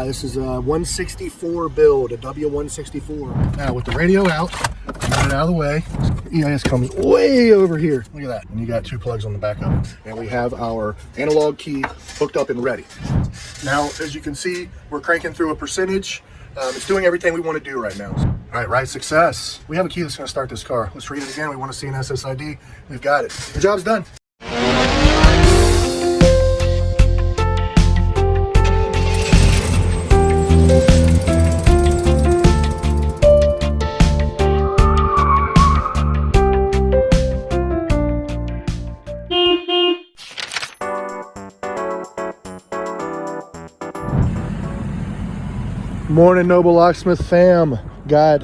This is a 164 build, a W164. Now with the radio out, get it out of the way. EIS comes way over here. Look at that. And you got 2 plugs on the back of it. And we have our analog key hooked up and ready. Now, as you can see, we're cranking through a percentage. It's doing everything we want to do right now. All right, ride success. We have a key that's going to start this car. Let's read it again. We want to see an SSID. We've got it. The job's done. Morning, Noble Locksmith fam. Got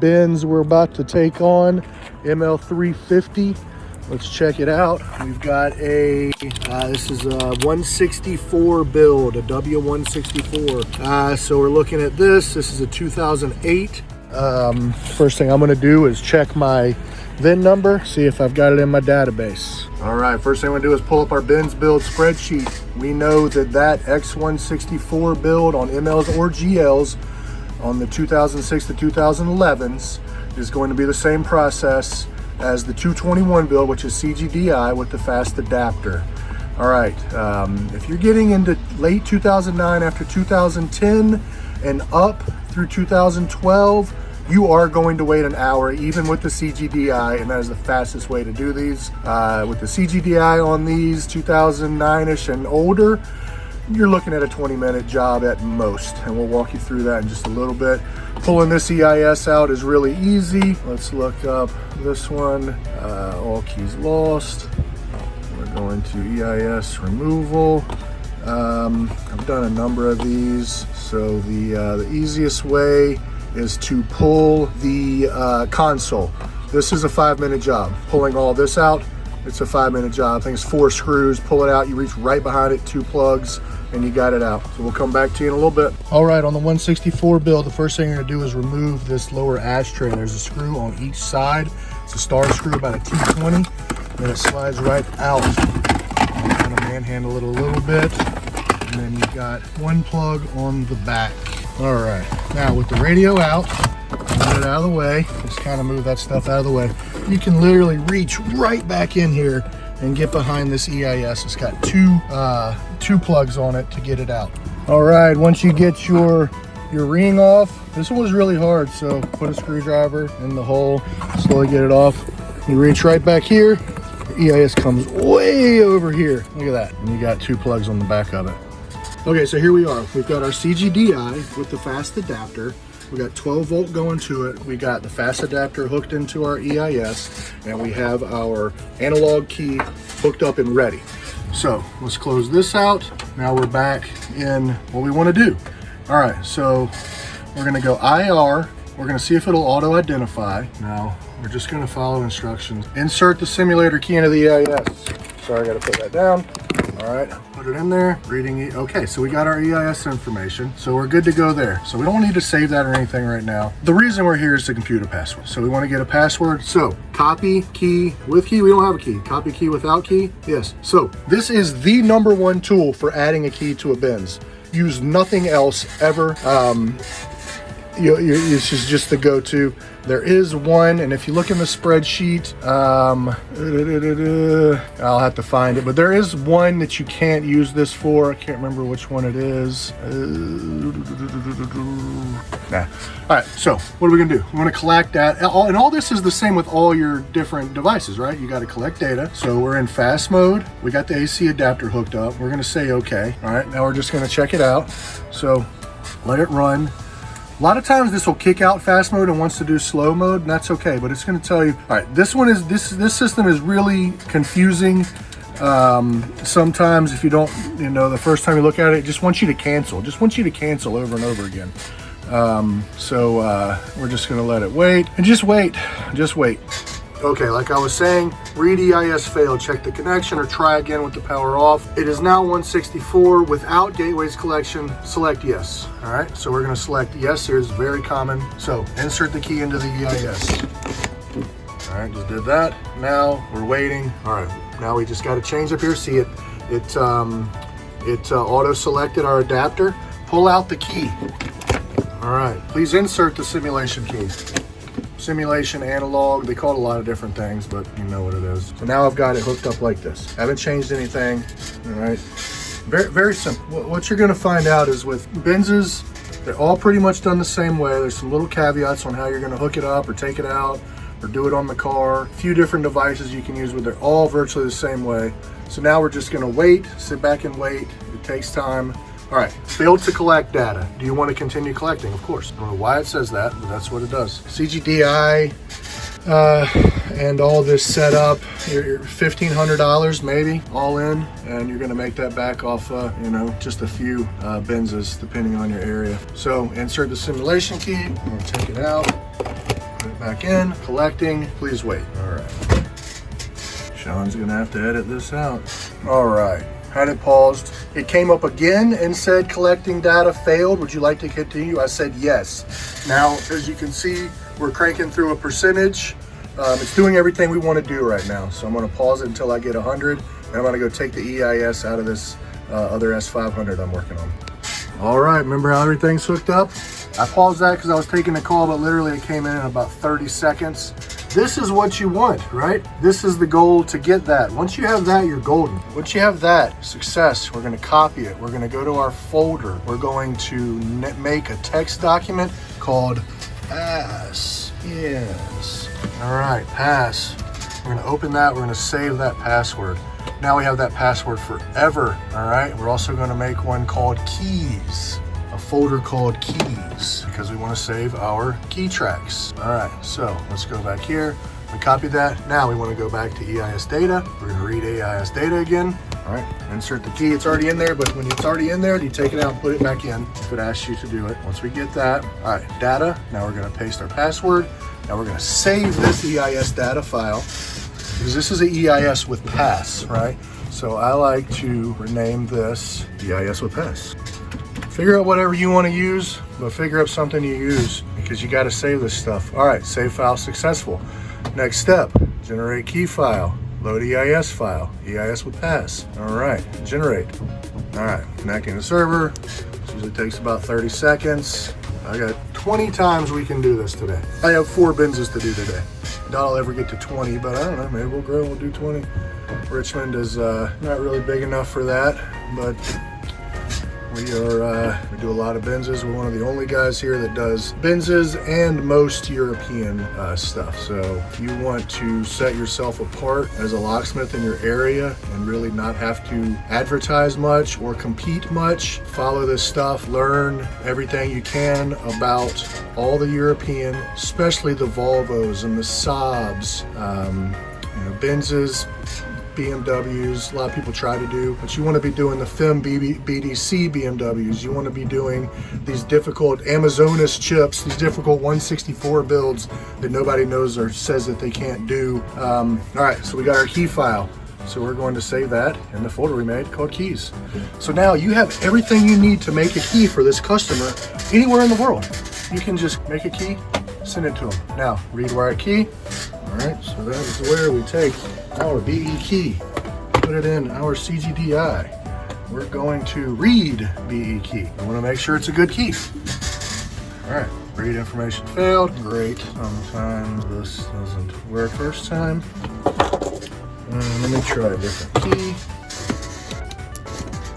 Benz we're about to take on, ML350. Let's check it out. We've got a, this is a 164 build, a W164. So we're looking at this. This is a 2008. First thing I'm gonna do is check my VIN number, see if I've got it in my database. All right, first thing I'm gonna do is pull up our Benz build spreadsheet. We know that X164 build on MLs or GLs on the 2006 to 2011s is going to be the same process as the 221 build, which is CGDI with the fast adapter. All right, if you're getting into late 2009 after 2010 and up through 2012, you are going to wait an hour, even with the CGDI, and that is the fastest way to do these. With the CGDI on these 2009-ish and older, you're looking at a 20-minute job at most, and we'll walk you through that in just a little bit. Pulling this EIS out is really easy. Let's look up this one, all keys lost. We're going to EIS removal. I've done a number of these, so the easiest way is to pull the console. This is a 5-minute job. Pulling all this out, it's a 5-minute job. I think it's 4 screws. Pull it out, you reach right behind it, 2 plugs, and you got it out. So we'll come back to you in a little bit. All right, on the 164 build, the first thing you're gonna do is remove this lower ashtray. There's a screw on each side. It's a star screw, about a T20, and it slides right out. I'm gonna manhandle it a little bit, and then you got 1 plug on the back. All right, now with the radio out, get it out of the way, just kind of move that stuff out of the way. You can literally reach right back in here and get behind this EIS. It's got two plugs on it to get it out. All right, once you get your ring off, this one was really hard, so put a screwdriver in the hole, slowly get it off. You reach right back here, the EIS comes way over here. Look at that, and you got 2 plugs on the back of it. Okay, so here we are. We've got our CGDI with the fast adapter. We got 12 volt going to it. We got the fast adapter hooked into our EIS, and we have our analog key hooked up and ready. So let's close this out. Now we're back in what we want to do. All right, so we're gonna go IR. We're gonna see if it'll auto identify. Now we're just gonna follow instructions. Insert the simulator key into the EIS. Sorry, I gotta put that down. All right, put it in there, reading. Okay, so we got our EIS information, so we're good to go there. So we don't need to save that or anything right now. The reason we're here is to compute a password. So we want to get a password. So copy key with key. We don't have a key. Copy key without key. Yes. So this is the #1 tool for adding a key to a Benz. Use nothing else ever. This is just the go-to. There is one, and if you look in the spreadsheet, I'll have to find it, but there is one that you can't use this for. I can't remember which one it is. Nah. All right, so what are we gonna do? We wanna collect that, and all this is the same with all your different devices, right? You gotta collect data. So we're in fast mode. We got the AC adapter hooked up. We're gonna say okay. All right, now we're just gonna check it out. So let it run. A lot of times this will kick out fast mode and wants to do slow mode, and that's okay, but it's gonna tell you, all right, this one is, this system is really confusing. Sometimes if you don't, the first time you look at it, it just wants you to cancel. It just wants you to cancel over and over again. We're just gonna let it wait, and just wait. Okay, like I was saying, read EIS failed, check the connection or try again with the power off. It is now 164 without gateways collection, select yes. All right, so we're gonna select yes here, it's very common. So insert the key into the EIS. All right, just did that. Now we're waiting. All right, now we just gotta change up here, see it auto selected our adapter. pull out the key. All right, please insert the simulation key. Simulation, analog, they call it a lot of different things, but you know what it is. So now I've got it hooked up like this. Haven't changed anything, all right? Very, very simple. What you're gonna find out is with Benzes, they're all pretty much done the same way. There's some little caveats on how you're gonna hook it up or take it out or do it on the car. A few different devices you can use, but they're all virtually the same way. So now we're just gonna wait, sit back and wait. It takes time. All right, failed to collect data. Do you want to continue collecting? Of course. I don't know why it says that, but that's what it does. CGDI and all this setup, you're $1,500 maybe all in, and you're gonna make that back off, you know, just a few Benzes depending on your area. So insert the simulation key, I'm gonna take it out, put it back in, collecting, please wait. All right. Sean's gonna have to edit this out. All right. Had it paused. It came up again and said collecting data failed. Would you like to continue? I said yes. Now, as you can see, we're cranking through a percentage. It's doing everything we want to do right now. So I'm going to pause it until I get 100. And I'm going to go take the EIS out of this other S500 I'm working on. All right, remember how everything's hooked up? I paused that because I was taking the call, but literally it came in about 30 seconds. This is what you want, right? This is the goal, to get that. Once you have that, you're golden. Once you have that, success, we're gonna copy it. We're gonna go to our folder. We're going to make a text document called pass. Yes. All right, pass. We're gonna open that, we're gonna save that password. Now we have that password forever, all right? We're also gonna make one called keys. A folder called keys, because we want to save our key tracks. All right, so let's go back here. We copied that. Now we want to go back to EIS data. We're going to read EIS data again. All right, insert the key. It's already in there, but when it's already in there, you take it out and put it back in if it asks you to do it. Once we get that, all right, data. Now we're going to paste our password. Now we're going to save this EIS data file, because this is an EIS with pass, right? So I like to rename this EIS with pass. Figure out whatever you want to use, but figure out something you use, because you got to save this stuff. All right, save file successful. Next step, generate key file, load EIS file, EIS with pass. All right, generate. All right, connecting the server. Usually takes about 30 seconds. I got 20 times we can do this today. I have 4 Benzes to do today. Doubt I'll ever get to 20, but I don't know, maybe we'll grow, we'll do 20. Richmond is not really big enough for that, but we do a lot of Benzes. We're one of the only guys here that does Benzes and most European stuff. So if you want to set yourself apart as a locksmith in your area and really not have to advertise much or compete much, follow this stuff, learn everything you can about all the European, especially the Volvos and the Saabs, you know, Benzes, BMWs, a lot of people try to do, but you want to be doing the FIM BDC BMWs. You want to be doing these difficult Amazonas chips, these difficult 164 builds that nobody knows or says that they can't do. All right, so we got our key file. So we're going to save that in the folder we made called keys. So now you have everything you need to make a key for this customer anywhere in the world. You can just make a key, send it to them. Now, read write key. All right, so that is where we take our BE key, put it in our CGDI. We're going to read BE key. We want to make sure it's a good key. All right, read information failed. Great. Sometimes this doesn't work first time. Let me try a different key.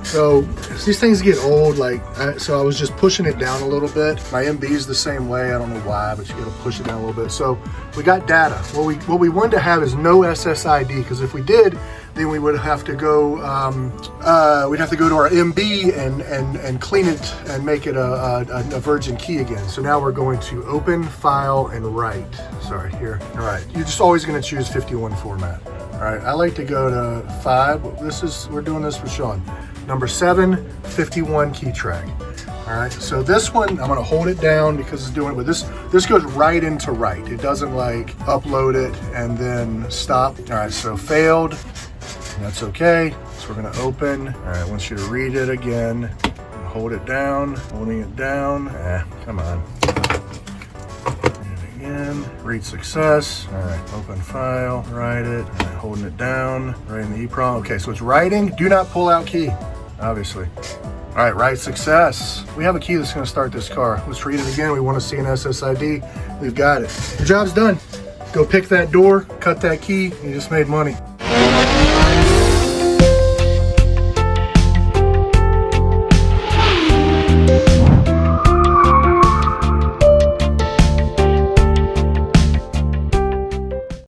So as these things get old, so I was just pushing it down a little bit. My MB is the same way. I don't know why, but you got to push it down a little bit. So we got data. What we wanted to have is no SSID, because if we did, then we would have to go. We'd have to go to our MB and clean it and make it a virgin key again. So now we're going to open, file, and write. Sorry, here. All right. You're just always going to choose 51 format. All right. I like to go to 5. We're doing this with Sean. Number 7, 51 key track. All right, so this one, I'm gonna hold it down because it's doing it, but this goes right into write. It doesn't like upload it and then stop. All right, so failed, that's okay. So we're gonna open. All right, I want you to read it again. Hold it down, holding it down. Come on. Read it again, read success. All right, open file, write it. All right, holding it down, writing the EEPROM. Okay, so it's writing, do not pull out key. Obviously. All right, right success. We have a key that's gonna start this car. Let's read it again. We wanna see an SSID. We've got it. Your job's done. Go pick that door, cut that key, you just made money.